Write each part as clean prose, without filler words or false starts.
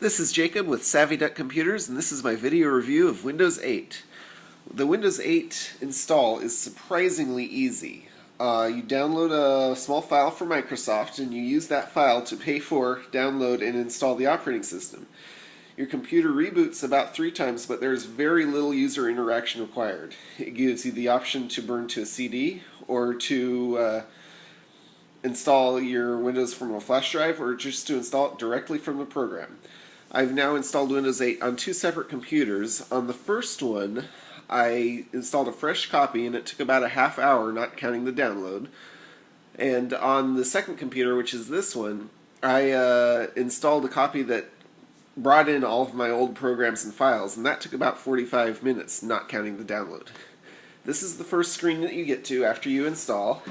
This is Jacob with Savvy Duck Computers, and this is my video review of Windows 8. The Windows 8 install is surprisingly easy. You download a small file from Microsoft, and you use that file to pay for, download, and install the operating system. Your computer reboots about 3 times, but there's very little user interaction required. It gives you the option to burn to a CD, or to install your Windows from a flash drive, or just to install it directly from the program. I've now installed Windows 8 on 2 separate computers. On the first one, I installed a fresh copy, and it took about a half hour, not counting the download. And on the second computer, which is this one, I installed a copy that brought in all of my old programs and files, and that took about 45 minutes, not counting the download. This is the first screen that you get to after you install.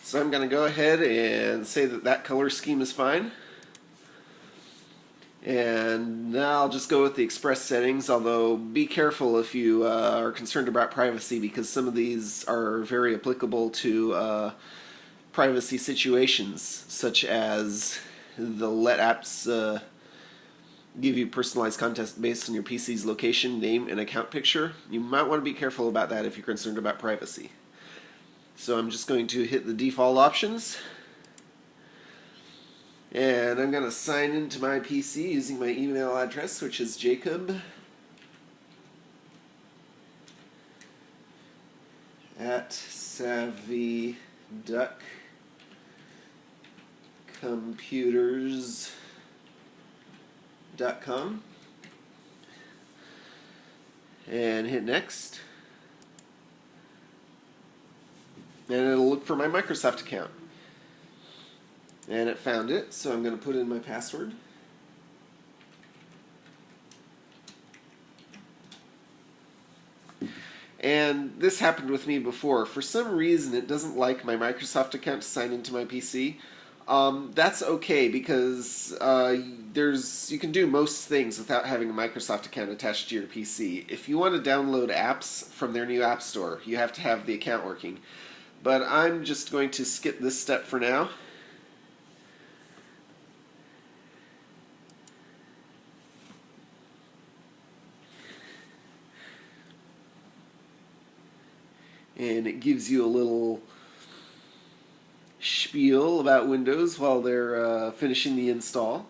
So I'm going to go ahead and say that that color scheme is fine. And now I'll just go with the Express settings, although be careful if you are concerned about privacy, because some of these are very applicable to privacy situations, such as the let apps give you personalized content based on your PC's location, name, and account picture. You might want to be careful about that if you're concerned about privacy. So I'm just going to hit the default options. And I'm going to sign into my PC using my email address, which is Jacob at savvyduckcomputers.com, and hit next. And it'll look for my Microsoft account. And it found it, so I'm going to put in my password. And this happened with me before. For some reason, it doesn't like my Microsoft account to sign into my PC. That's okay, because you can do most things without having a Microsoft account attached to your PC. If you want to download apps from their new app store, you have to have the account working. But I'm just going to skip this step for now. And it gives you a little spiel about Windows while they're finishing the install.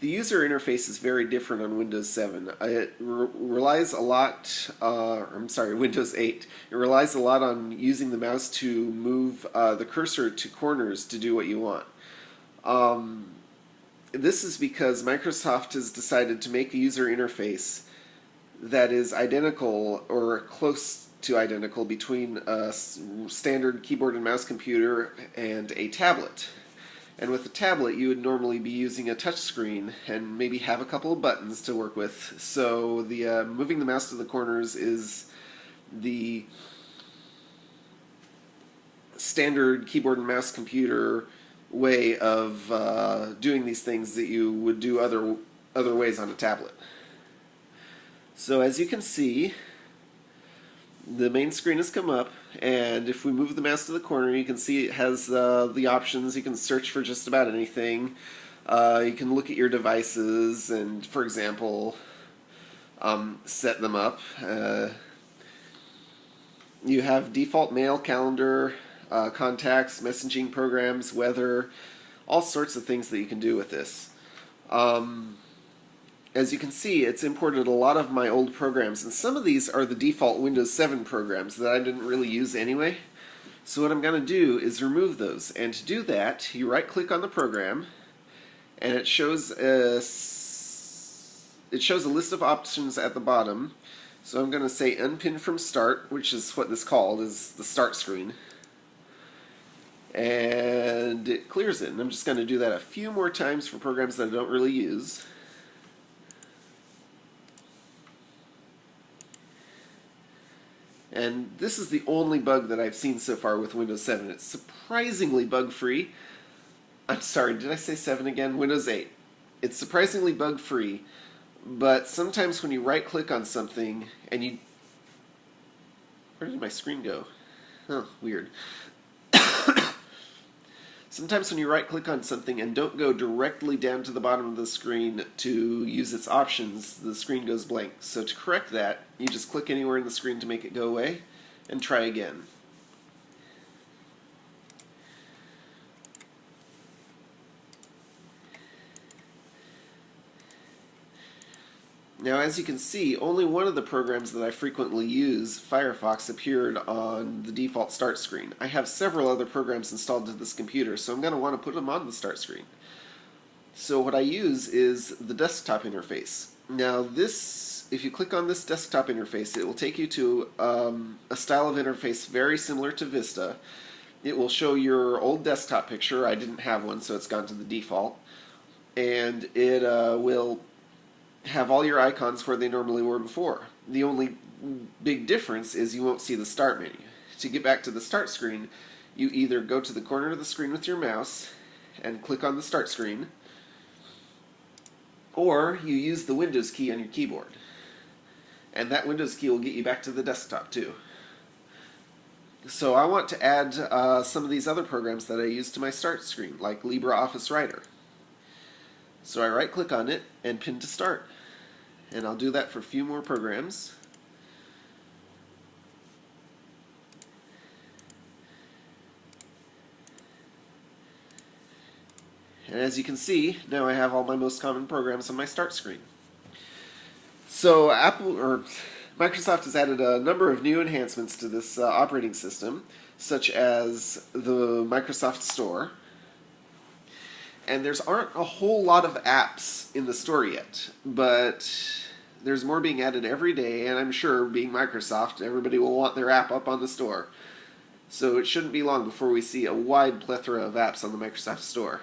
The user interface is very different on Windows 7. It relies a lot, Windows 8. It relies a lot on using the mouse to move the cursor to corners to do what you want. This is because Microsoft has decided to make a user interface that is identical or close to identical between a standard keyboard and mouse computer and a tablet. And with a tablet, you would normally be using a touch screen and maybe have a couple of buttons to work with. So the moving the mouse to the corners is the standard keyboard and mouse computer way of doing these things that you would do other ways on a tablet. So as you can see, the main screen has come up, and if we move the mouse to the corner, you can see it has the options. You can search for just about anything. You can look at your devices and, for example, set them up. You have default mail, calendar, contacts, messaging programs, weather, all sorts of things that you can do with this. As you can see, it's imported a lot of my old programs, and some of these are the default Windows 7 programs that I didn't really use anyway. So what I'm going to do is remove those, and to do that, you right-click on the program, and it shows a list of options at the bottom. So I'm going to say unpin from start, which is what this called, is the start screen. And it clears it, and I'm just going to do that a few more times for programs that I don't really use. And this is the only bug that I've seen so far with Windows 7. It's surprisingly bug-free. I'm sorry, did I say 7 again? Windows 8. It's surprisingly bug-free, but sometimes when you right-click on something and you Where did my screen go? Oh, weird. Sometimes when you right-click on something and don't go directly down to the bottom of the screen to use its options, the screen goes blank. So to correct that, you just click anywhere in the screen to make it go away, and try again. Now, as you can see, only one of the programs that I frequently use, Firefox, appeared on the default start screen. I have several other programs installed to this computer, so I'm going to want to put them on the start screen. So what I use is the desktop interface. Now this, if you click on this desktop interface, it will take you to a style of interface very similar to Vista. It will show your old desktop picture. I didn't have one, so it's gone to the default. And it will have all your icons where they normally were before. The only big difference is you won't see the start menu. To get back to the start screen, you either go to the corner of the screen with your mouse and click on the start screen, or you use the Windows key on your keyboard. And that Windows key will get you back to the desktop too. So I want to add some of these other programs that I use to my start screen, like LibreOffice Writer. So I right-click on it and pin to start. And I'll do that for a few more programs. And as you can see, now I have all my most common programs on my start screen. So Microsoft has added a number of new enhancements to this operating system, such as the Microsoft Store. And there aren't a whole lot of apps in the store yet, but there's more being added every day, and I'm sure, being Microsoft, everybody will want their app up on the store. So it shouldn't be long before we see a wide plethora of apps on the Microsoft Store.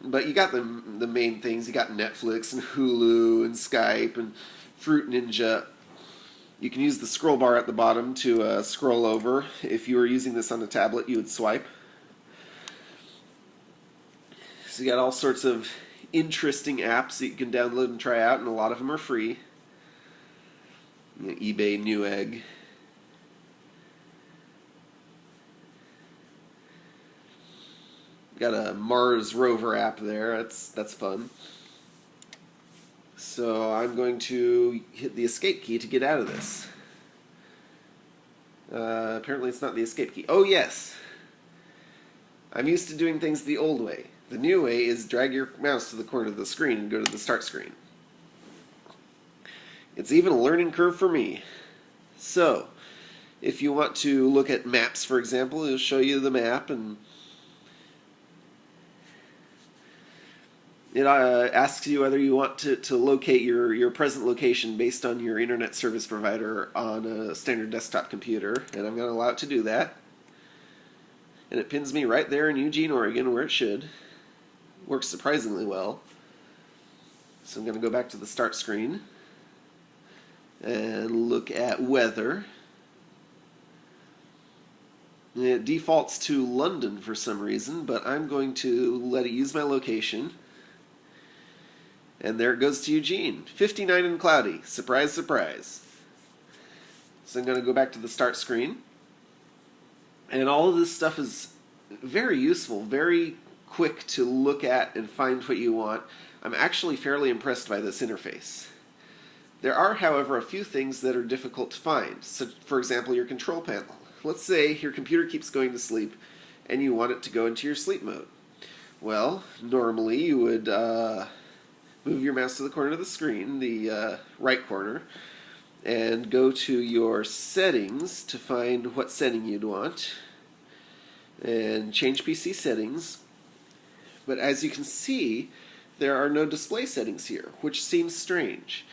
But you got the main things. You got Netflix and Hulu and Skype and Fruit Ninja. You can use the scroll bar at the bottom to scroll over. If you were using this on a tablet, you would swipe. So you got all sorts of interesting apps that you can download and try out, and a lot of them are free. eBay, Newegg. Got a Mars rover app there. That's fun. So I'm going to hit the escape key to get out of this. Apparently it's not the escape key. Oh yes! I'm used to doing things the old way. The new way is drag your mouse to the corner of the screen and go to the start screen. It's even a learning curve for me. So, if you want to look at maps, for example, it'll show you the map, and it asks you whether you want to locate your present location based on your internet service provider on a standard desktop computer, and I'm going to allow it to do that. And it pins me right there in Eugene, Oregon, where it should. Works surprisingly well. So I'm going to go back to the start screen and look at weather. It defaults to London for some reason, but I'm going to let it use my location. And there it goes to Eugene. 59 and cloudy. Surprise, surprise. So I'm going to go back to the start screen. And all of this stuff is very useful, very quick to look at and find what you want. I'm actually fairly impressed by this interface. There are, however, a few things that are difficult to find. So, for example, your control panel. Let's say your computer keeps going to sleep and you want it to go into your sleep mode. Well, normally you would move your mouse to the corner of the screen, the right corner, and go to your settings to find what setting you'd want, and change PC settings. But as you can see, there are no display settings here, which seems strange.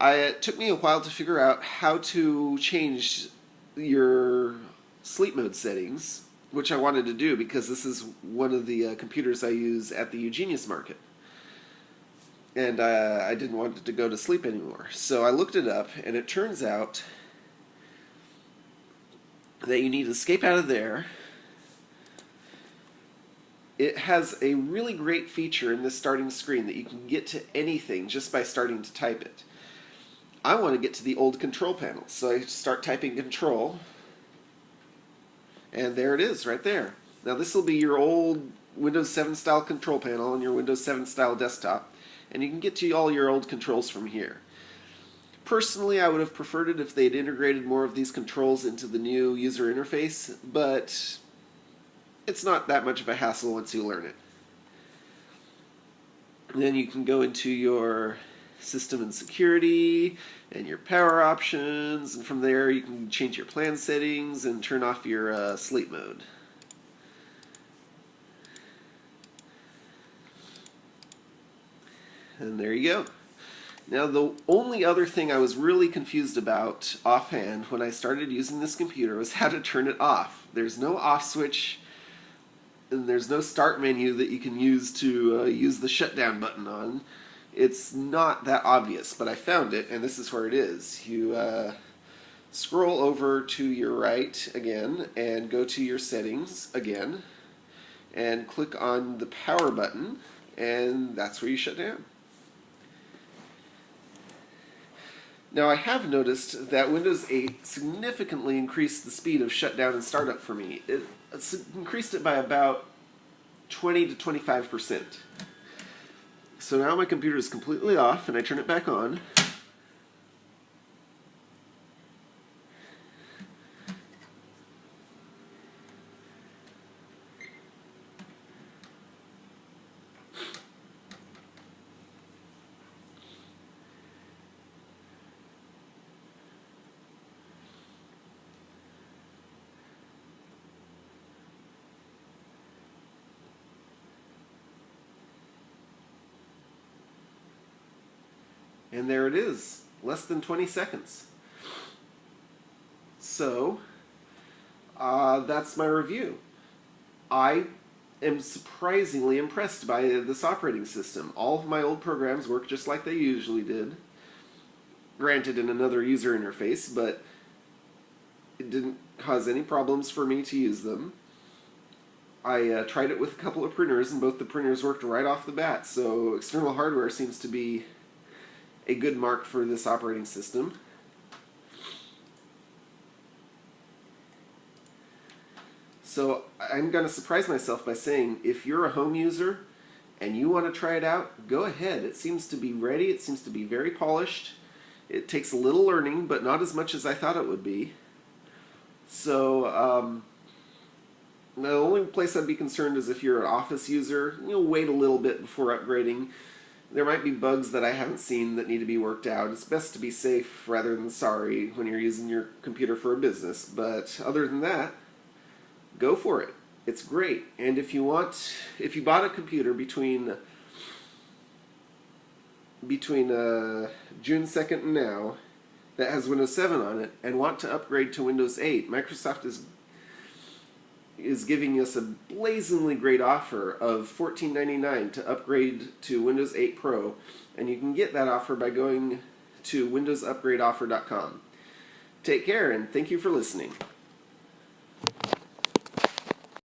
It took me a while to figure out how to change your sleep mode settings, which I wanted to do because this is one of the computers I use at the Eugenius Market. And I didn't want it to go to sleep anymore. So I looked it up, and it turns out that you need to escape out of there. It has a really great feature in this starting screen that you can get to anything just by starting to type it. I want to get to the old control panel. So I start typing control, and there it is right there. Now this will be your old Windows 7 style control panel on your Windows 7 style desktop, and you can get to all your old controls from here. Personally, I would have preferred it if they'd integrated more of these controls into the new user interface, but it's not that much of a hassle once you learn it. And then you can go into your system and security and your power options, and from there you can change your plan settings and turn off your sleep mode. And there you go. Now, the only other thing I was really confused about offhand when I started using this computer was how to turn it off. There's no off switch, and there's no start menu that you can use to use the shutdown button on. It's not that obvious, but I found it, and this is where it is. You scroll over to your right again, and go to your settings again, and click on the power button, and that's where you shut down. Now, I have noticed that Windows 8 significantly increased the speed of shutdown and startup for me. It increased it by about 20 to 25%. So now my computer is completely off, and I turn it back on. And there it is, less than 20 seconds. So, that's my review. I am surprisingly impressed by this operating system. All of my old programs work just like they usually did. Granted, in another user interface, but it didn't cause any problems for me to use them. I tried it with a couple of printers, and both the printers worked right off the bat, so external hardware seems to be a good mark for this operating system. So I'm going to surprise myself by saying, if you're a home user and you want to try it out, go ahead. It seems to be ready. It seems to be very polished. It takes a little learning, but not as much as I thought it would be. So the only place I'd be concerned is if you're an Office user. You'll wait a little bit before upgrading. There might be bugs that I haven't seen that need to be worked out. It's best to be safe rather than sorry when you're using your computer for a business. But other than that, go for it. It's great. And if you bought a computer between June 2nd and now that has Windows 7 on it and want to upgrade to Windows 8, Microsoft is giving us a blazingly great offer of $14.99 to upgrade to Windows 8 Pro, and you can get that offer by going to windowsupgradeoffer.com. Take care, and thank you for listening.